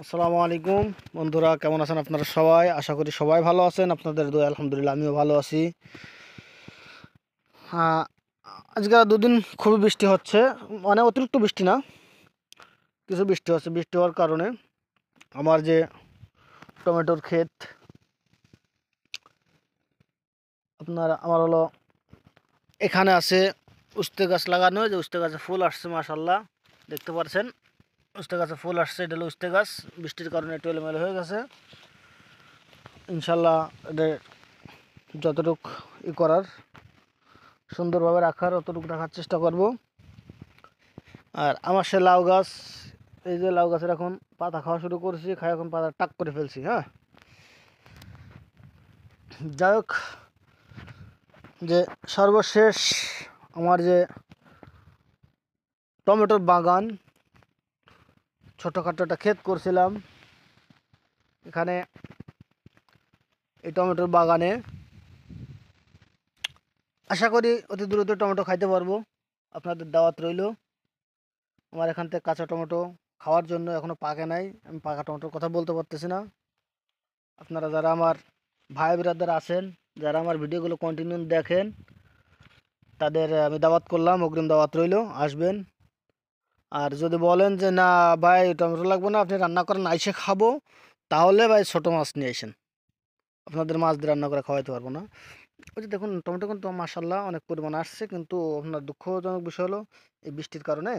আসসালামু আলাইকুম বন্ধুরা, কেমন আছেন আপনারা সবাই? আশা করি সবাই ভালো আছেন। আপনাদের দোয়া আলহামদুলিল্লাহ আমিও ভালো আছি। হ্যাঁ, আজকে দুদিন খুবই বৃষ্টি হচ্ছে, মানে অতিরিক্ত বৃষ্টি না, কিছু বৃষ্টি হচ্ছে। বৃষ্টি হওয়ার কারণে আমার যে টমেটোর ক্ষেত, আমার হলো এখানে আছে উস্তে গাছ লাগানো, যে উস্তে গাছে ফুল আসছে মাশাল্লাহ, দেখতে পাচ্ছেন। উস্তে গাছে ফুল আসছে, এটা হলো উস্তে গাছ। বৃষ্টির কারণে একটু এলোমেলো হয়ে গেছে। ইনশাল্লাহ এটা যতটুকু করার, সুন্দরভাবে রাখার, অতটুকু রাখার চেষ্টা করব। আর আমার সে লাউ গাছ, এই যে লাউ গাছের এখন পাতা খাওয়া শুরু করেছি, খাই এখন পাতা টাক করে ফেলছি। হ্যাঁ, যাই হোক, যে সর্বশেষ আমার যে টমেটোর বাগান, ছোটোখাটো একটা ক্ষেত করছিলাম, এখানে এই টমেটোর বাগানে আশা করি অতি দ্রুত টমেটো খাইতে পারবো। আপনাদের দাওয়াত রইল। আমার এখান থেকে কাঁচা টমেটো খাওয়ার জন্য এখনও পাকে নাই, আমি পাকা টমেটোর কথা বলতে পারতেছি না। আপনারা যারা আমার ভাই ব্রাদার আছেন, যারা আমার ভিডিওগুলো কন্টিনিউ দেখেন, তাদের আমি দাওয়াত করলাম, অগ্রিম দাওয়াত রইল, আসবেন। আর যদি বলেন যে না ভাই টমেটো লাগবে না, আপনি রান্না করেন আইসে খাবো, তাহলে ভাই ছোটো মাছ নিয়ে আসেন, আপনাদের মাছ দিয়ে রান্না করে খাওয়াইতে পারবো না। ওই যে দেখুন, টমেটো কিন্তু মাসাল্লাহ অনেক পরিমাণ আসছে, কিন্তু আপনার দুঃখজনক বিষয় হলো এই বৃষ্টির কারণে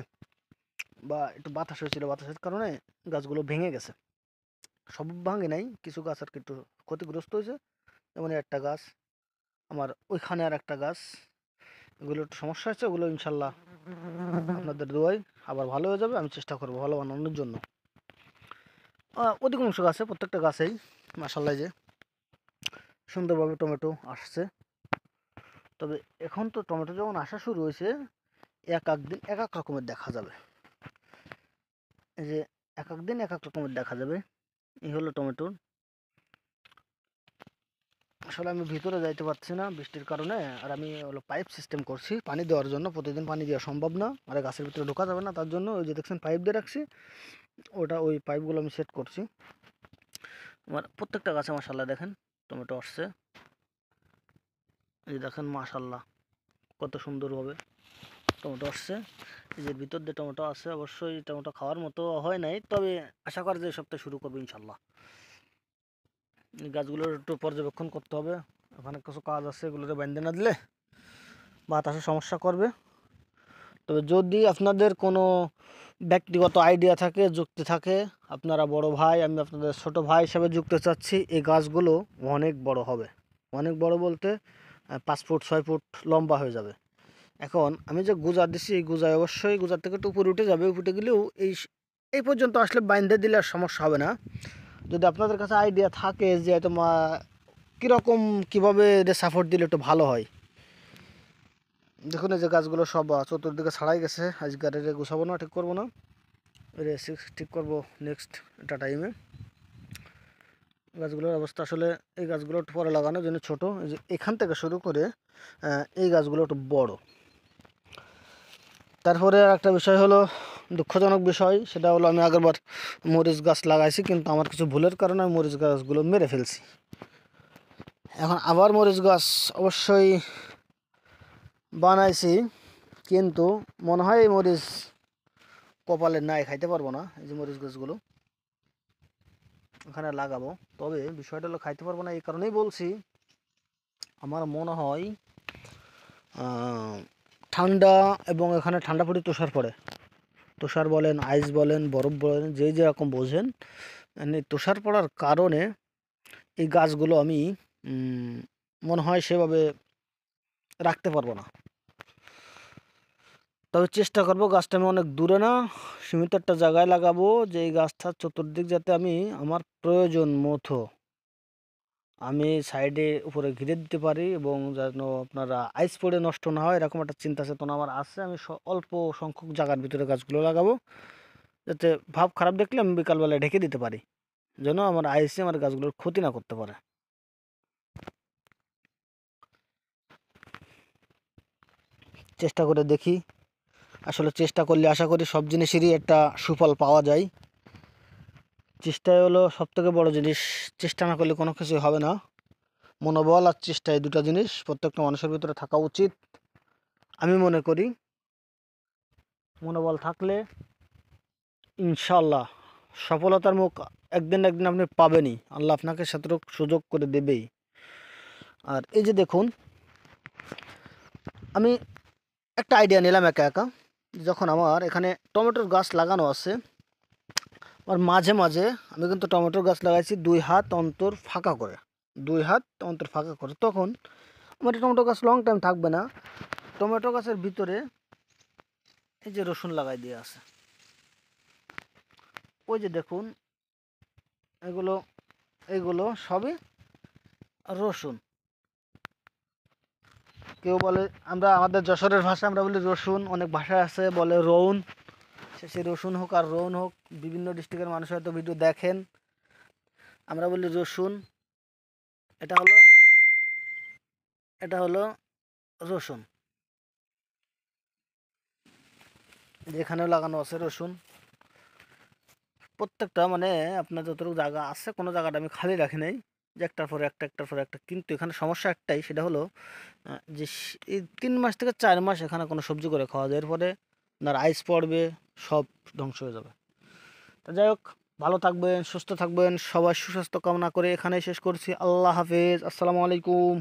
বা একটু বাতাস হয়েছিল, বাতাসের কারণে গাছগুলো ভেঙে গেছে। সব ভাঙে নাই, কিছু গাছ আর কি একটু ক্ষতিগ্রস্ত হয়েছে। যেমন একটা গাছ, আমার ওইখানে আর একটা গাছ, এগুলো একটু সমস্যা হচ্ছে। ওগুলো ইনশাল্লাহ আপনাদের দোয়ায় আবার ভালো হয়ে যাবে। আমি চেষ্টা করবো ভালো বানানোর জন্য। অধিকাংশ গাছে, প্রত্যেকটা গাছেই মাসাল্লাহ যে সুন্দরভাবে টমেটো আসছে। তবে এখন তো টমেটো যখন আসা শুরু হয়েছে, এক এক দিন এক এক রকমের দেখা যাবে। এই যে এক এক দিন এক এক রকমের দেখা যাবে, এই হলো টমেটোর। আসলে আমি ভিতরে যাইতে পারছি না বৃষ্টির কারণে। আর আমি হলো পাইপ সিস্টেম করছি পানি দেওয়ার জন্য, প্রতিদিন পানি দেওয়া সম্ভব না, আর গাছের ভিতরে ঢোকা যাবে না। তার জন্য ওই যে দেখছেন পাইপ দিয়ে রাখছি, ওই পাইপগুলো আমি সেট করছি। আমার প্রত্যেকটা গাছে মাশাল্লাহ দেখেন টমেটো আসছে। এই দেখেন মাশাল্লাহ কত সুন্দরভাবে টমেটো আসছে। এই যে ভিতর দিয়ে টমেটো আছে, অবশ্যই টমেটো খাওয়ার মতো হয় নাই, তবে আশা করি যে এই সপ্তাহে শুরু করবো ইনশাল্লাহ। এই গাছগুলোর একটু পর্যবেক্ষণ করতে হবে, ওখানে কিছু কাজ আছে, এগুলোতে বাঁধতে না দিলে বাতাসে সমস্যা করবে। তবে যদি আপনাদের কোনো ব্যক্তিগত আইডিয়া থাকে, যুক্তি থাকে, আপনারা বড় ভাই, আমি আপনাদের ছোট ভাই হিসেবে যুক্ত চাচ্ছি। এই গাছগুলো অনেক বড় হবে, অনেক বড় বলতে 5 ফুট 6 ফুট লম্বা হয়ে যাবে। এখন আমি যে গুজা দিছি, এই গুজায় অবশ্যই গুজার থেকে একটু উপরে উঠে যাবে, উপরে গেলেও এই পর্যন্ত আসলে বাইন্ধে দিলে আর সমস্যা হবে না। যদি আপনাদের কাছে আইডিয়া থাকে যে হয়তো কীরকম কীভাবে এটা সাপোর্ট দিলে একটু ভালো হয়। দেখুন এই যে গাছগুলো সব চতুর্দিকে ছাড়াই গেছে। আজকে আর এটা গুছাবো না, ঠিক করবো না, এটা ঠিক করবো নেক্সট একটা টাইমে। গাছগুলোর অবস্থা আসলে, এই গাছগুলো একটু পরে লাগানোর জন্য ছোটো, এই যে এখান থেকে শুরু করে এই গাছগুলো একটু বড়। তারপরে আর একটা বিষয় হলো, দুঃখজনক বিষয়, সেটা হলো আমি আগেরবার মরিচ গাছ লাগাইছি, কিন্তু আমার কিছু ভুলের কারণে আমি মরিচ গাছগুলো মেরে ফেলছি। এখন আবার মরিচ গাছ অবশ্যই বানাইছি, কিন্তু মনে হয় এই মরিচ কপালে নাই, খাইতে পারবো না। এই যে মরিচ গাছগুলো ওখানে লাগাবো, তবে বিষয়টা হলো খাইতে পারবো না, এই কারণেই বলছি। আমার মনে হয় ঠান্ডা, এবং এখানে ঠান্ডা পড়ে তুষার পড়ে, তুষার বলেন, আইস বলেন, বরফ বলেন, যে যেরকম বোঝেন, মানে তুষার পড়ার কারণে এই গাছগুলো আমি মনে হয় সেভাবে রাখতে পারবো না। তবে চেষ্টা করব গাছটা আমি অনেক দূরে না, সীমিত একটা জায়গায় লাগাবো, যে এই গাছটার চতুর্দিক যাতে আমি আমার প্রয়োজন মতো আমি সাইডে উপরে ঘিরে দিতে পারি, এবং যেন আপনারা আইস পড়ে নষ্ট না হয়, এরকম একটা চিন্তা চেতনা আমার আছে। আমি অল্প সংখ্যক জায়গার ভিতরে গাছগুলো লাগাবো, যাতে ভাব খারাপ দেখলে আমি বিকালবেলায় ঢেকে দিতে পারি, যেন আমার আইসে আমার গাছগুলোর ক্ষতি না করতে পারে। চেষ্টা করে দেখি, আসলে চেষ্টা করলে আশা করি সব জিনিসেরই একটা সুফল পাওয়া যায়। চেষ্টাই হলো সবথেকে বড় জিনিস। চেষ্টা না করলে কোনো কিছুই হবে না। মনোবল আর চেষ্টা, এই দুটো জিনিস প্রত্যেকটা মানুষের ভিতরে থাকা উচিত আমি মনে করি। মনোবল থাকলে ইনশাআল্লাহ সফলতার মুখ একদিন না একদিন আপনি পাবেনই, আল্লাহ আপনাকে সেতটুকু সুযোগ করে দেবেই। আর এই যে দেখুন, আমি একটা আইডিয়া নিলাম একা একা। যখন আমার এখানে টমেটোর গাছ লাগানো আছে, আর মাঝে মাঝে আমি কিন্তু টমেটোর গাছ লাগাইছি 2 হাত অন্তর ফাঁকা করে, 2 হাত অন্তর ফাঁকা করে। তখন আমার এই টমেটো গাছ লং টাইম থাকবে না। টমেটো গাছের ভিতরে এই যে রসুন লাগাই দিয়ে আছে, ওই যে দেখুন, এগুলো এগুলো সবই রসুন। কেউ বলে, আমরা আমাদের যশোরের ভাষা আমরা বলি রসুন, অনেক ভাষা আছে বলে রৌন। সে রসুন হোক আর রৌন হোক, বিভিন্ন ডিস্ট্রিক্টের মানুষ হয়তো ভিডিও দেখেন, আমরা বলি রসুন। এটা হলো এটা হলো রসুন, যেখানেও লাগানো আছে রসুন। প্রত্যেকটা মানে আপনার যতটুকু জায়গা আছে, কোনো জায়গাটা আমি খালি রাখি নাই, যে একটার পর একটা একটার পর একটা। কিন্তু এখানে সমস্যা একটাই, সেটা হলো যে এই 3 মাস থেকে 4 মাস এখানে কোনো সবজি করে খাওয়া যায়, এরপরে আপনার আইস পড়বে, সব ধ্বংস হয়ে যাবে। তো যাই হোক, ভালো থাকবেন, সুস্থ থাকবেন, সবার সুস্বাস্থ্য কামনা করে এখানেই শেষ করছি। আল্লাহ হাফেজ, আসসালামু আলাইকুম।